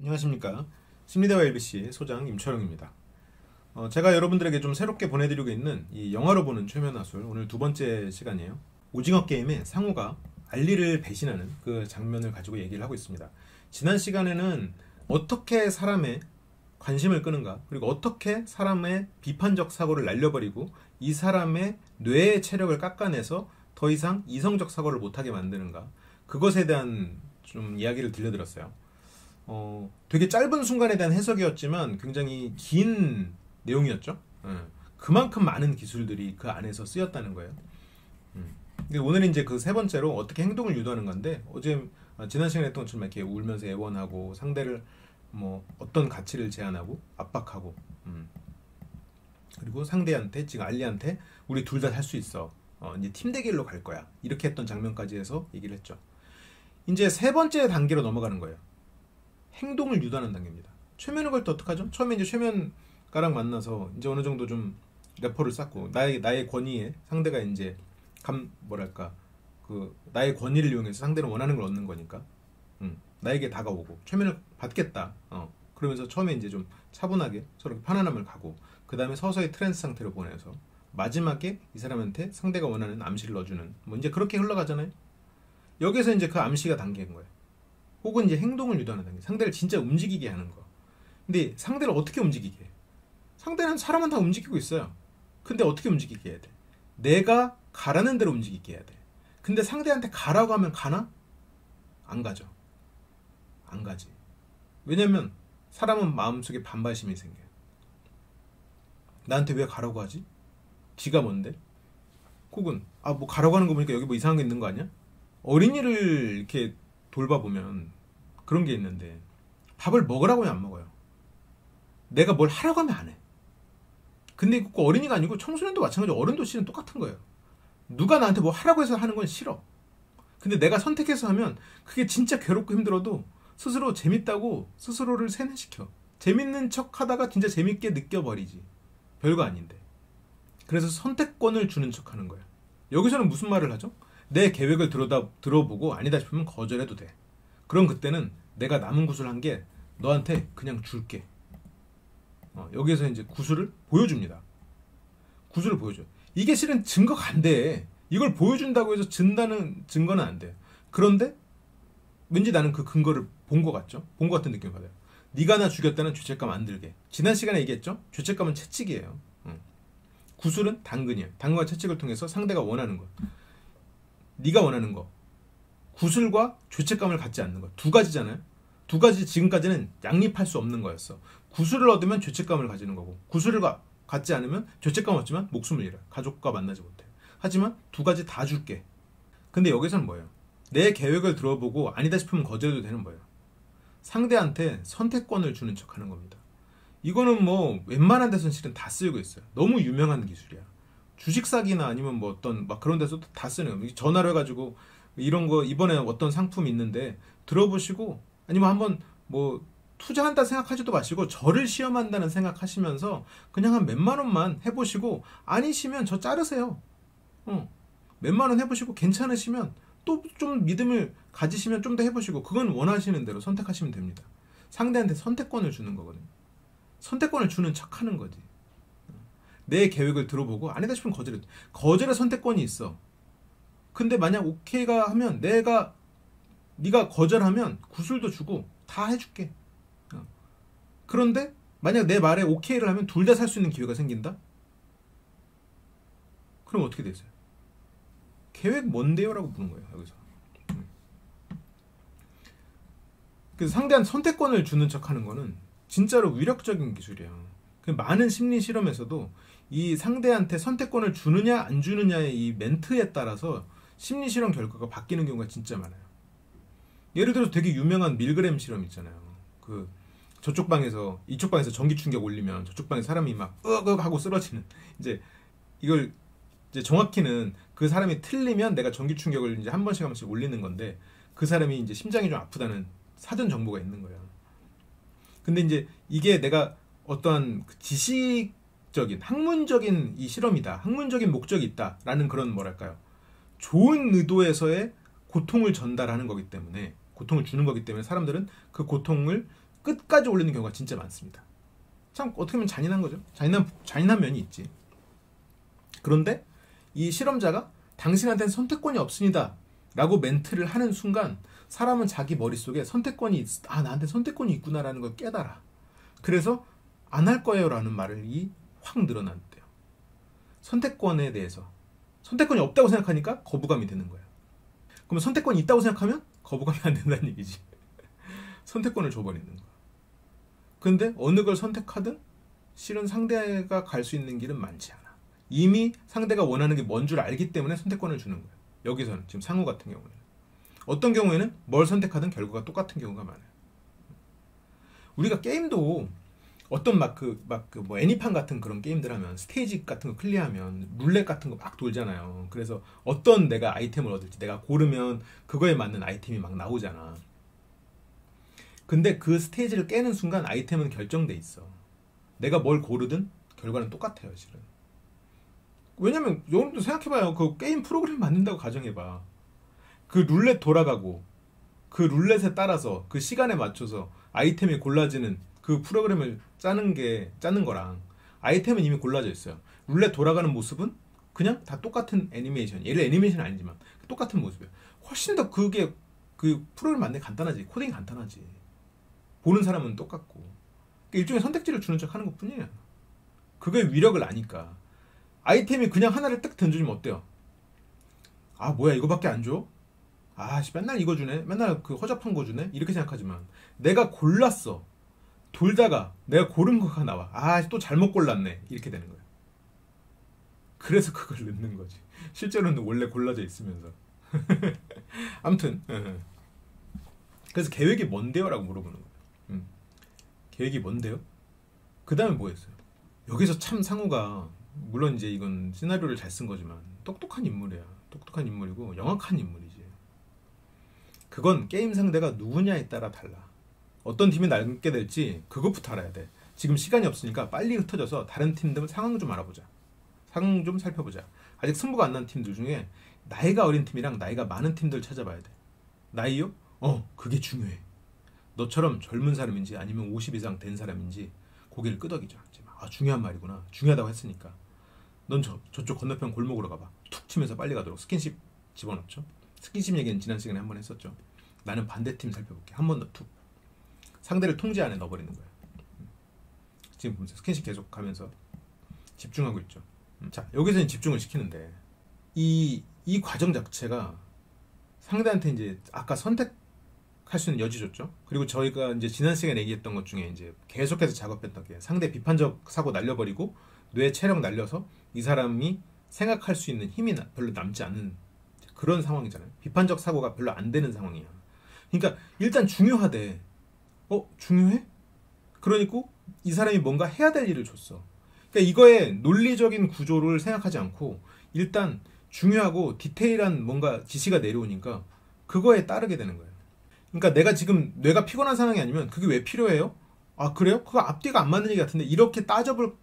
안녕하십니까. 심리대화 LBC 소장 임철웅입니다. 제가 여러분들에게 좀 새롭게 보내드리고 있는 이 영화로 보는 최면화술 오늘 두 번째 시간이에요. 오징어 게임에 상우가 알리를 배신하는 그 장면을 가지고 얘기를 하고 있습니다. 지난 시간에는 어떻게 사람의 관심을 끄는가, 그리고 어떻게 사람의 비판적 사고를 날려버리고 이 사람의 뇌의 체력을 깎아내서 더 이상 이성적 사고를 못하게 만드는가, 그것에 대한 좀 이야기를 들려드렸어요. 되게 짧은 순간에 대한 해석이었지만 굉장히 긴 내용이었죠. 그만큼 많은 기술들이 그 안에서 쓰였다는 거예요. 근데 오늘은 이제 그 세 번째로 어떻게 행동을 유도하는 건데, 지난 시간에 했던 것처럼 이렇게 울면서 애원하고 상대를 뭐 어떤 가치를 제안하고 압박하고, 그리고 상대한테, 지금 알리한테 우리 둘 다 살 수 있어, 이제 팀 대결로 갈 거야, 이렇게 했던 장면까지 해서 얘기를 했죠. 이제 세 번째 단계로 넘어가는 거예요. 행동을 유도하는 단계입니다. 최면을 걸 때 어떡하죠? 처음에 이제 최면가랑 만나서 이제 어느 정도 좀 레포를 쌓고 나의 권위에 상대가 이제 나의 권위를 이용해서 상대는 원하는 걸 얻는 거니까, 나에게 다가오고 최면을 받겠다. 그러면서 처음에 이제 좀 차분하게 서로 편안함을 가고, 그 다음에 서서히 트랜스 상태로 보내서 마지막에 이 사람한테 상대가 원하는 암시를 넣어주는, 뭐 이제 그렇게 흘러가잖아요. 여기서 이제 그 암시가 단계인 거예요. 혹은 이제 행동을 유도하는 단계, 상대를 진짜 움직이게 하는 거. 근데 상대를 어떻게 움직이게 해? 상대는 사람은 다 움직이고 있어요. 근데 어떻게 움직이게 해야 돼? 내가 가라는 대로 움직이게 해야 돼. 근데 상대한테 가라고 하면 가나? 안 가죠. 안 가지. 왜냐면 사람은 마음속에 반발심이 생겨요. 나한테 왜 가라고 하지? 지가 뭔데? 혹은 뭐 가라고 하는 거 보니까 여기 뭐 이상한 게 있는 거 아니야? 어린이를 이렇게 돌봐보면 그런 게 있는데, 밥을 먹으라고 하면 안 먹어요. 내가 뭘 하라고 하면 안 해. 근데 꼭 어린이가 아니고 청소년도 마찬가지로, 어른도 실은 똑같은 거예요. 누가 나한테 뭐 하라고 해서 하는 건 싫어. 근데 내가 선택해서 하면 그게 진짜 괴롭고 힘들어도 스스로 재밌다고 스스로를 세뇌시켜. 재밌는 척 하다가 진짜 재밌게 느껴버리지. 별거 아닌데. 그래서 선택권을 주는 척 하는 거예요. 여기서는 무슨 말을 하죠? 내 계획을 들어보고 아니다 싶으면 거절해도 돼. 그럼 그때는 내가 남은 구슬 한 개 너한테 그냥 줄게. 여기에서 이제 구슬을 보여줍니다. 구슬을 보여줘. 이게 실은 증거가 안 돼. 이걸 보여준다고 해서 진다는 증거는 안 돼. 그런데 왠지 나는 그 근거를 본 것 같죠? 본 것 같은 느낌을 받아요. 네가 나 죽였다는 죄책감 안 들게. 지난 시간에 얘기했죠? 죄책감은 채찍이에요. 구슬은 당근이에요. 당근과 채찍을 통해서 상대가 원하는 것, 네가 원하는 거, 구슬과 죄책감을 갖지 않는 거, 두 가지잖아요. 두 가지 지금까지는 양립할 수 없는 거였어. 구슬을 얻으면 죄책감을 가지는 거고, 구슬을 갖지 않으면 죄책감 없지만 목숨을 잃어요. 가족과 만나지 못해. 하지만 두 가지 다 줄게. 근데 여기서는 뭐예요? 내 계획을 들어보고 아니다 싶으면 거절해도 되는 거예요. 상대한테 선택권을 주는 척 하는 겁니다. 이거는 뭐 웬만한 데서는 실은 다 쓰이고 있어요. 너무 유명한 기술이야. 주식 사기나 아니면 뭐 어떤 막 그런 데서도 다 쓰는 거예요. 전화를 해가지고 이런 거 이번에 어떤 상품이 있는데 들어보시고, 아니면 한번 뭐 투자한다 생각하지도 마시고 저를 시험한다는 생각하시면서 그냥 한 몇만 원만 해보시고, 아니시면 저 자르세요. 몇만 원 해보시고 괜찮으시면 또 좀 믿음을 가지시면 좀 더 해보시고, 그건 원하시는 대로 선택하시면 됩니다. 상대한테 선택권을 주는 거거든요. 선택권을 주는 척 하는 거지. 내 계획을 들어보고 아니다 싶으면 거절해. 거절의 선택권이 있어. 근데 만약 오케이가 하면 네가 거절하면 구슬도 주고 다 해줄게. 그런데 만약 내 말에 오케이를 하면 둘 다 살 수 있는 기회가 생긴다? 그럼 어떻게 되세요? 계획 뭔데요? 라고 묻는 거예요. 여기서. 그래서 상대한 선택권을 주는 척 하는 거는 진짜로 위력적인 기술이에요. 많은 심리 실험에서도 이 상대한테 선택권을 주느냐 안 주느냐의 이 멘트에 따라서 심리 실험 결과가 바뀌는 경우가 진짜 많아요. 예를 들어서 되게 유명한 밀그램 실험 있잖아요. 저쪽 방에서 이쪽 방에서 전기 충격 올리면 저쪽 방에 사람이 막 으악 하고 쓰러지는, 이제 이걸 이제 정확히는 그 사람이 틀리면 내가 전기 충격을 이제 한 번씩 올리는 건데, 그 사람이 이제 심장이 좀 아프다는 사전 정보가 있는 거예요. 근데 이제 이게 내가 어떠한 지식적인 학문적인 이 실험이다, 학문적인 목적이 있다라는 그런 뭐랄까요, 좋은 의도에서의 고통을 전달하는 거기 때문에, 고통을 주는 거기 때문에 사람들은 그 고통을 끝까지 올리는 경우가 진짜 많습니다. 참 어떻게 보면 잔인한 거죠. 잔인한 면이 있지. 그런데 이 실험자가 당신한테는 선택권이 없습니다 라고 멘트를 하는 순간 사람은 자기 머릿속에 나한테 선택권이 있구나라는 걸 깨달아. 그래서 안 할 거예요 라는 말이 확 늘어난대요. 선택권에 대해서 선택권이 없다고 생각하니까 거부감이 드는 거예요. 그러면 선택권이 있다고 생각하면 거부감이 안 된다는 얘기지. 선택권을 줘버리는 거야. 근데 어느 걸 선택하든 실은 상대가 갈 수 있는 길은 많지 않아. 이미 상대가 원하는 게 뭔 줄 알기 때문에 선택권을 주는 거예요. 여기서는 지금 상우 같은 경우는 어떤 경우에는 뭘 선택하든 결과가 똑같은 경우가 많아요. 우리가 게임도 어떤 뭐 애니판 같은 그런 게임들 하면 스테이지 같은 거 클리어하면 룰렛 같은 거 막 돌잖아요. 그래서 어떤 내가 아이템을 얻을지 내가 고르면 그거에 맞는 아이템이 막 나오잖아. 근데 그 스테이지를 깨는 순간 아이템은 결정돼 있어. 내가 뭘 고르든 결과는 똑같아요, 실은. 왜냐면 여러분도 생각해봐요. 그 게임 프로그램 만든다고 가정해봐. 그 룰렛 돌아가고 그 룰렛에 따라서 그 시간에 맞춰서 아이템이 골라지는 그 프로그램을 짜는 거랑 아이템은 이미 골라져 있어요. 룰렛 돌아가는 모습은 그냥 다 똑같은 애니메이션. 얘를 애니메이션은 아니지만 똑같은 모습이에요. 훨씬 더 그게 그 프로그램 만드는 게 간단하지. 코딩이 간단하지. 보는 사람은 똑같고. 그러니까 일종의 선택지를 주는 척 하는 것 뿐이에요. 그거의 위력을 아니까. 아이템이 그냥 하나를 딱 던져주면 어때요? 아 뭐야 이거밖에 안 줘? 아씨 맨날 이거 주네? 맨날 그 허접한 거 주네? 이렇게 생각하지만 내가 골랐어. 돌다가 내가 고른 거가 나와. 아 또 잘못 골랐네. 이렇게 되는 거예요. 그래서 그걸 넣는 거지. 실제로는 원래 골라져 있으면서. 아무튼 그래서 계획이 뭔데요? 라고 물어보는 거예요. 계획이 뭔데요? 그 다음에 뭐 했어요? 여기서 참 상우가 물론 이제 이건 시나리오를 잘 쓴 거지만 똑똑한 인물이야. 똑똑한 인물이고 영악한 인물이지. 그건 게임 상대가 누구냐에 따라 달라. 어떤 팀이 남게 될지 그것부터 알아야 돼. 지금 시간이 없으니까 빨리 흩어져서 다른 팀들 상황 좀 알아보자. 상황 좀 살펴보자. 아직 승부가 안 난 팀들 중에 나이가 어린 팀이랑 나이가 많은 팀들 찾아봐야 돼. 나이요? 그게 중요해. 너처럼 젊은 사람인지 아니면 50 이상 된 사람인지 고개를 끄덕이지 마. 아 중요한 말이구나. 중요하다고 했으니까. 넌 저쪽 건너편 골목으로 가봐. 툭 치면서 빨리 가도록 스킨십 집어넣죠. 스킨십 얘기는 지난 시간에 한번 했었죠. 나는 반대팀 살펴볼게. 한 번 더 툭. 상대를 통제 안에 넣어버리는 거야. 지금 보면서 스킨십 계속 가면서 집중하고 있죠. 자 여기서 집중을 시키는데 이 과정 자체가 상대한테 이제 아까 선택할 수 있는 여지 줬죠. 그리고 저희가 이제 지난 시간에 얘기했던 것 중에 이제 계속해서 작업했던 게 상대 비판적 사고 날려버리고 뇌 체력 날려서 이 사람이 생각할 수 있는 힘이 별로 남지 않은 그런 상황이잖아요. 비판적 사고가 별로 안 되는 상황이야. 그러니까 일단 중요하대. 중요해? 그러니까 이 사람이 뭔가 해야 될 일을 줬어. 그러니까 이거의 논리적인 구조를 생각하지 않고 일단 중요하고 디테일한 뭔가 지시가 내려오니까 그거에 따르게 되는 거예요. 그러니까 내가 지금 뇌가 피곤한 상황이 아니면 그게 왜 필요해요? 아 그래요? 그거 앞뒤가 안 맞는 얘기 같은데 이렇게 따져볼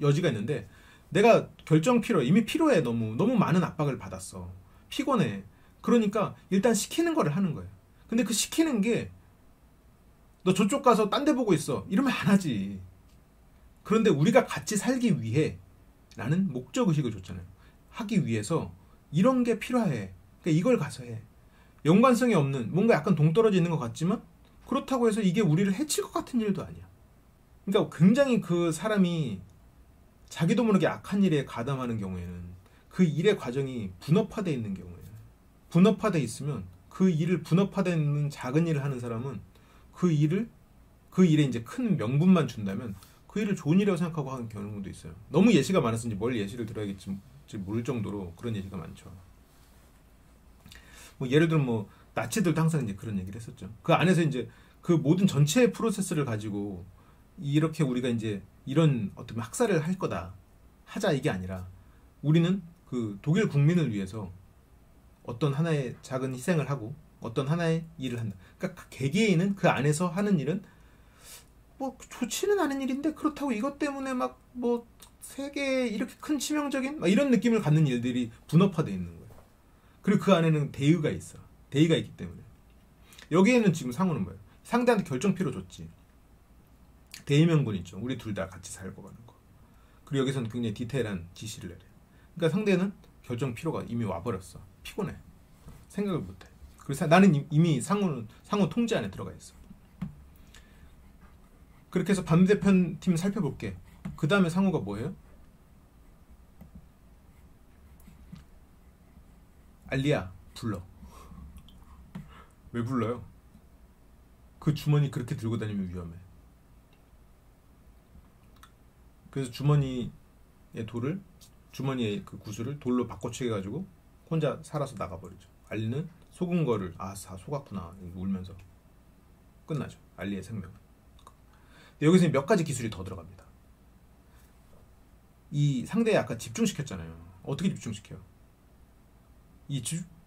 여지가 있는데 내가 결정 이미 필요해. 너무 많은 압박을 받았어. 피곤해. 그러니까 일단 시키는 거를 하는 거예요. 근데 그 시키는 게 너 저쪽 가서 딴 데 보고 있어. 이러면 안 하지. 그런데 우리가 같이 살기 위해 라는 목적의식을 줬잖아요. 하기 위해서 이런 게 필요해. 그러니까 이걸 가서 해. 연관성이 없는 뭔가 약간 동떨어져 있는 것 같지만 그렇다고 해서 이게 우리를 해칠 것 같은 일도 아니야. 그러니까 굉장히 그 사람이 자기도 모르게 악한 일에 가담하는 경우에는 그 일의 과정이 분업화되어 있는 경우에는 분업화되어 있으면 그 일을 분업화되어 있는 작은 일을 하는 사람은 그 일에 이제 큰 명분만 준다면 그 일을 좋은 일이라고 생각하고 하는 경우도 있어요. 너무 예시가 많아서 이제 뭘 예시를 들어야겠지 모를 정도로 그런 예시가 많죠. 뭐 예를 들면 뭐 나치들도 항상 이제 그런 얘기를 했었죠. 그 안에서 이제 그 모든 전체 프로세스를 가지고 이렇게 우리가 이제 이런 어떤 학살을 할 거다 하자 이게 아니라 우리는 그 독일 국민을 위해서 어떤 하나의 작은 희생을 하고 어떤 하나의 일을 한다. 그러니까 개개인은 그 안에서 하는 일은 뭐 좋지는 않은 일인데 그렇다고 이것 때문에 막 뭐 세계에 이렇게 큰 치명적인 막 이런 느낌을 갖는 일들이 분업화되어 있는 거예요. 그리고 그 안에는 대의가 있어. 대의가 있기 때문에 여기에는 지금 상호는 뭐예요? 상대한테 결정피로 줬지. 대의명분 있죠. 우리 둘 다 같이 살고 가는 거. 그리고 여기서는 굉장히 디테일한 지시를 내려요. 그러니까 상대는 결정 피로가 이미 와버렸어. 피곤해. 생각을 못해. 그래서 나는 이미 상호 통제 안에 들어가 있어. 그렇게 해서 반대편 팀 살펴볼게. 그 다음에 상호가 뭐예요? 알리야, 불러. 왜 불러요? 그 주머니 그렇게 들고 다니면 위험해. 그래서 주머니의 그 구슬을 돌로 바꿔치기해가지고 혼자 살아서 나가버리죠. 알리는 속은 거를 속았구나 울면서 끝나죠. 알리의 생명은. 근데 여기서 몇 가지 기술이 더 들어갑니다. 이 상대에 아까 집중시켰잖아요. 어떻게 집중시켜요? 이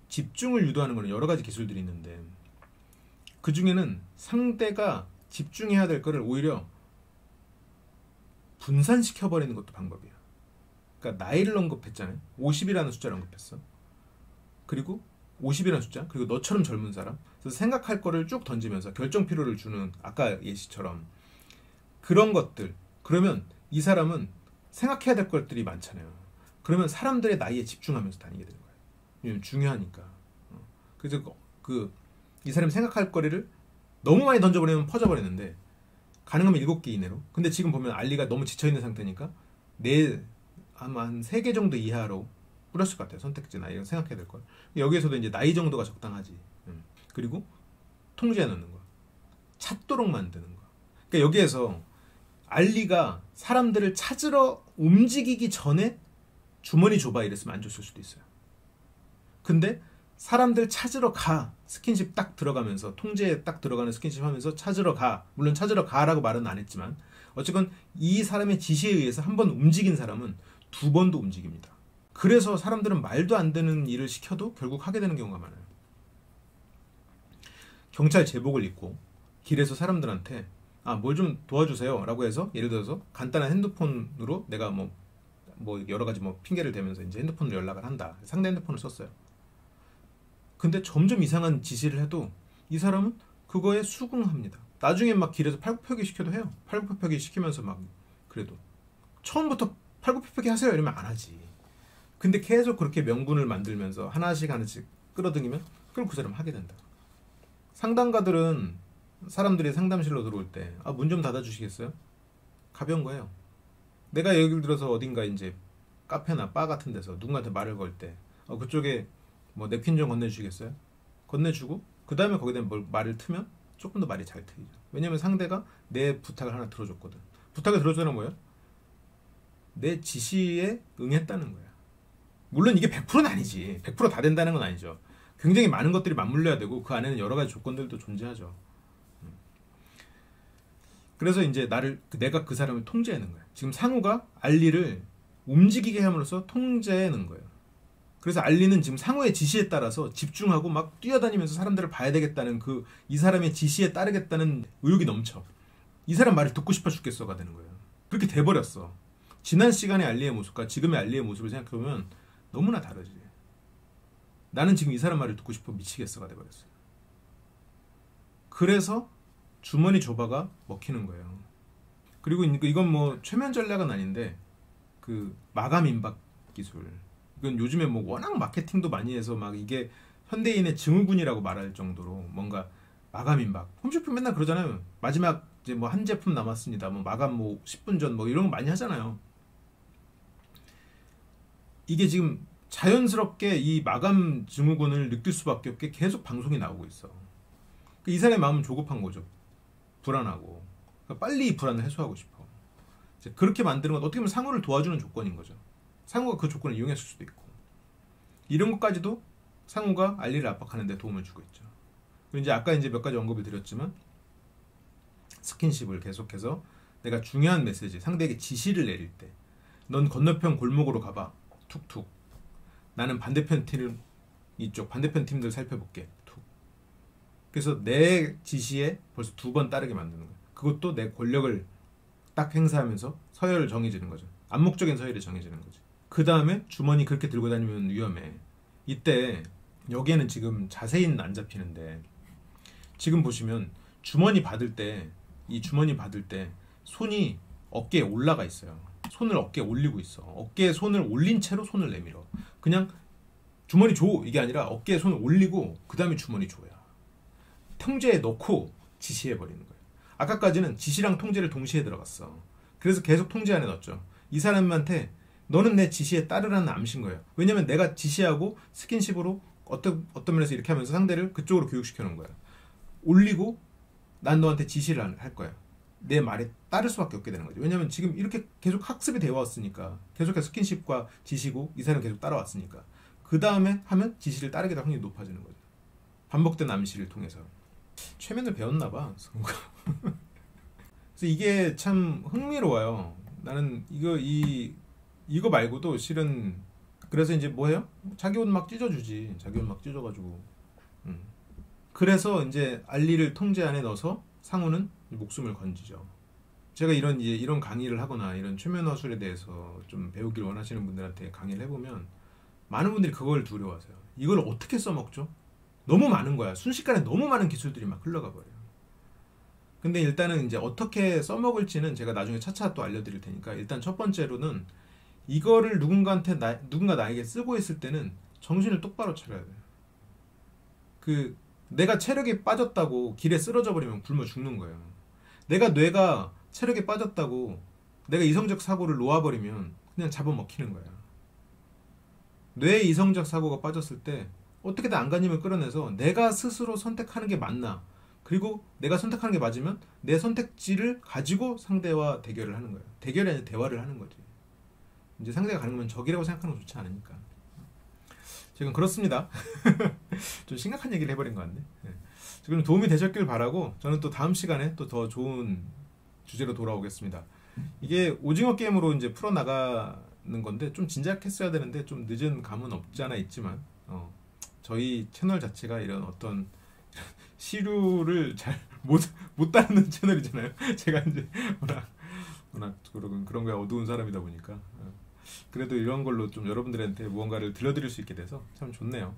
집중을 유도하는 거는 여러 가지 기술들이 있는데 그 중에는 상대가 집중해야 될 거를 오히려 분산시켜버리는 것도 방법이야. 그러니까 나이를 언급했잖아요. 50이라는 숫자를 언급했어. 그리고 50이라는 숫자, 그리고 너처럼 젊은 사람. 그래서 생각할 거를 쭉 던지면서 결정 피로를 주는 아까 예시처럼 그런 것들. 그러면 이 사람은 생각해야 될 것들이 많잖아요. 그러면 사람들의 나이에 집중하면서 다니게 되는 거예요. 왜냐면 중요하니까. 그래서 이 사람이 생각할 거리를 너무 많이 던져버리면 퍼져버리는데 가능하면 7개 이내로. 근데 지금 보면 알리가 너무 지쳐있는 상태니까 아마 한 3개 정도 이하로 뿌렸을 것 같아요. 선택지나 이런 생각해야 될 걸. 여기에서도 이제 나이 정도가 적당하지. 그리고 통제해 놓는 거. 찾도록 만드는 거. 그러니까 여기에서 알리가 사람들을 찾으러 움직이기 전에 주머니 줘봐 이랬으면 안 줬을 수도 있어요. 근데 사람들 찾으러 가. 스킨십 딱 들어가면서 통제에 딱 들어가는 스킨십 하면서 찾으러 가. 물론 찾으러 가라고 말은 안 했지만 어쨌건 이 사람의 지시에 의해서 한 번 움직인 사람은 2번도 움직입니다. 그래서 사람들은 말도 안 되는 일을 시켜도 결국 하게 되는 경우가 많아요. 경찰 제복을 입고 길에서 사람들한테 뭘 좀 도와주세요 라고 해서 예를 들어서 간단한 핸드폰으로 내가 뭐 여러 가지 핑계를 대면서 이제 핸드폰으로 연락을 한다. 상대 핸드폰을 썼어요. 근데 점점 이상한 지시를 해도 이 사람은 그거에 수긍합니다. 나중에 막 길에서 팔굽혀펴기 시켜도 해요. 팔굽혀펴기 시키면서 막 그래도 처음부터 팔굽혀펴기 하세요 이러면 안 하지. 근데 계속 그렇게 명분을 만들면서 하나씩 끌어당기면 그럼 그 사람 하게 된다. 상담가들은 사람들이 상담실로 들어올 때 문 좀 닫아주시겠어요? 가벼운 거예요. 내가 예를 들어서 어딘가 이제 카페나 바 같은 데서 누군가한테 말을 걸 때 그쪽에 냅킨 좀 건네주시겠어요? 건네주고 그 다음에 거기다 말을 트면 조금 더 말이 잘 트이죠. 왜냐면 상대가 내 부탁을 하나 들어줬거든. 부탁을 들어주는 뭐예요? 내 지시에 응했다는 거야. 물론 이게 100%는 아니지. 100% 다 된다는 건 아니죠. 굉장히 많은 것들이 맞물려야 되고 그 안에는 여러 가지 조건들도 존재하죠. 그래서 이제 내가 그 사람을 통제하는 거야. 지금 상우가 알리를 움직이게 함으로써 통제하는 거예요. 그래서 알리는 지금 상우의 지시에 따라서 집중하고 막 뛰어다니면서 사람들을 봐야 되겠다는 이 사람의 지시에 따르겠다는 의욕이 넘쳐. 이 사람 말을 듣고 싶어 죽겠어가 되는 거예요. 그렇게 돼버렸어. 지난 시간의 알리의 모습과 지금의 알리의 모습을 생각해보면 너무나 다르지. 나는 지금 이 사람 말을 듣고 싶어 미치겠어가 돼버렸어요. 그래서 주머니 줘봐가 먹히는 거예요. 그리고 이건 최면 전략은 아닌데 마감 임박 기술. 이건 요즘에 워낙 마케팅도 많이 해서 막 이게 현대인의 증후군이라고 말할 정도로 뭔가 마감 임박. 홈쇼핑 맨날 그러잖아요. 마지막 이제 한 제품 남았습니다. 마감 10분 전 이런 거 많이 하잖아요. 이게 지금 자연스럽게 이 마감 증후군을 느낄 수밖에 없게 계속 방송이 나오고 있어. 이 사람의 마음은 조급한 거죠. 불안하고. 빨리 이 불안을 해소하고 싶어. 이제 그렇게 만드는 건 어떻게 보면 상호를 도와주는 조건인 거죠. 상호가 그 조건을 이용했을 수도 있고. 이런 것까지도 상호가 알리를 압박하는 데 도움을 주고 있죠. 그리고 이제 아까 몇 가지 언급을 드렸지만 스킨십을 계속해서 내가 중요한 메시지, 상대에게 지시를 내릴 때 넌 건너편 골목으로 가봐. 툭툭. 나는 반대편 팀들 살펴볼게. 툭. 그래서 내 지시에 벌써 2번 따르게 만드는 거야. 그것도 내 권력을 딱 행사하면서 서열을 정해지는 거죠. 암묵적인 서열이 정해지는 거지. 그 다음에 주머니 그렇게 들고 다니면 위험해. 이때 여기에는 지금 자세히는 안 잡히는데 지금 보시면 주머니 받을 때 손이 어깨에 올라가 있어요. 손을 어깨에 올리고 있어. 어깨에 손을 올린 채로 손을 내밀어. 그냥 주머니 줘 이게 아니라 어깨에 손을 올리고 그 다음에 주머니 줘야. 통제에 넣고 지시해 버리는 거예요. 아까까지는 지시랑 통제를 동시에 들어갔어. 그래서 계속 통제 안에 넣었죠. 이 사람한테 너는 내 지시에 따르라는 암신 거예요. 왜냐면 내가 지시하고 스킨십으로 어떤 면에서 이렇게 하면서 상대를 그쪽으로 교육시켜 놓은 거야. 올리고 난 너한테 지시를 할 거야. 내 말에 따를 수밖에 없게 되는 거죠. 왜냐면 지금 이렇게 계속 학습이 되어 왔으니까, 계속해서 스킨십과 지시고 이 사람이 계속 따라왔으니까 그 다음에 하면 지시를 따르게 될 확률이 높아지는 거죠. 반복된 암시를 통해서. 최면을 배웠나 봐. 그래서 이게 참 흥미로워요. 나는 이거 말고도 실은 그래서 이제 뭐해요? 자기 옷 막 찢어주지. 자기 옷 막 찢어가지고. 그래서 이제 알리를 통제 안에 넣어서 상우는 목숨을 건지죠. 제가 이런 강의를 하거나 이런 최면 화술에 대해서 좀 배우길 원하시는 분들한테 강의를 해보면 많은 분들이 그걸 두려워하세요. 이걸 어떻게 써먹죠? 너무 많은 거야. 순식간에 너무 많은 기술들이 막 흘러가 버려요. 근데 일단은 이제 어떻게 써먹을지는 제가 나중에 차차 또 알려드릴 테니까, 일단 첫 번째로는 이거를 누군가 나에게 쓰고 있을 때는 정신을 똑바로 차려야 돼요. 내가 체력이 빠졌다고 길에 쓰러져 버리면 굶어 죽는 거예요. 뇌가 체력이 빠졌다고 내가 이성적 사고를 놓아버리면 그냥 잡아먹히는 거야. 뇌의 이성적 사고가 빠졌을 때 어떻게든 안간힘을 끌어내서 내가 스스로 선택하는 게 맞나, 그리고 내가 선택하는 게 맞으면 내 선택지를 가지고 상대와 대결을 하는 거예요. 대결이 아니라 대화를 하는 거지. 이제 상대가 가는 거면 적이라고 생각하는 건 좋지 않으니까. 지금 그렇습니다. 좀 심각한 얘기를 해버린 것 같네. 지금 도움이 되셨길 바라고, 저는 또 다음 시간에 또 더 좋은 주제로 돌아오겠습니다. 이게 오징어 게임으로 이제 풀어나가는 건데 좀 진지하게 했어야 되는데 좀 늦은 감은 없지 않아 있지만, 저희 채널 자체가 이런 어떤 시류를 잘 못 따르는 채널이잖아요. 제가 이제 워낙 그런 거에 어두운 사람이다 보니까 그래도 이런 걸로 좀 여러분들한테 무언가를 들려드릴 수 있게 돼서 참 좋네요.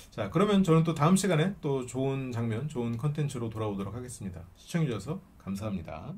자, 그러면 저는 또 다음 시간에 또 좋은 장면, 좋은 컨텐츠로 돌아오도록 하겠습니다. 시청해주셔서 감사합니다.